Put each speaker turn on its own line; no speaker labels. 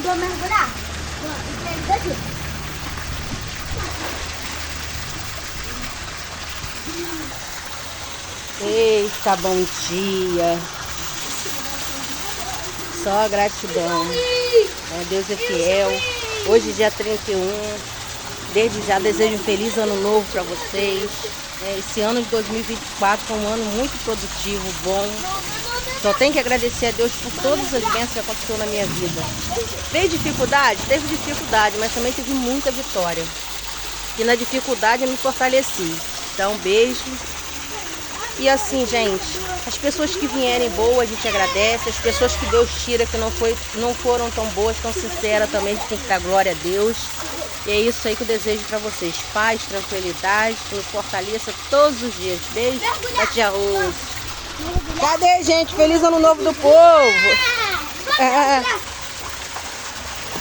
Vou mergulhar? Vou.
Eita, bom dia. Só gratidão. Deus é fiel. Hoje, dia 31. Desde já desejo um feliz ano novo para vocês. Esse ano de 2024 foi um ano muito produtivo, bom. Só tenho que agradecer a Deus por todas as bênçãos que aconteceu na minha vida. Teve dificuldade? Teve dificuldade, mas também teve muita vitória. E na dificuldade eu me fortaleci. Então, beijo. E assim, gente, as pessoas que vierem boas, a gente agradece. As pessoas que Deus tira, que não foram tão boas, tão sinceras, também a gente tem que dar glória a Deus. E é isso aí que eu desejo para vocês. Paz, tranquilidade, que nos fortaleça todos os dias. Beijo, Tia Rose. Cadê, gente? Feliz ano novo do povo!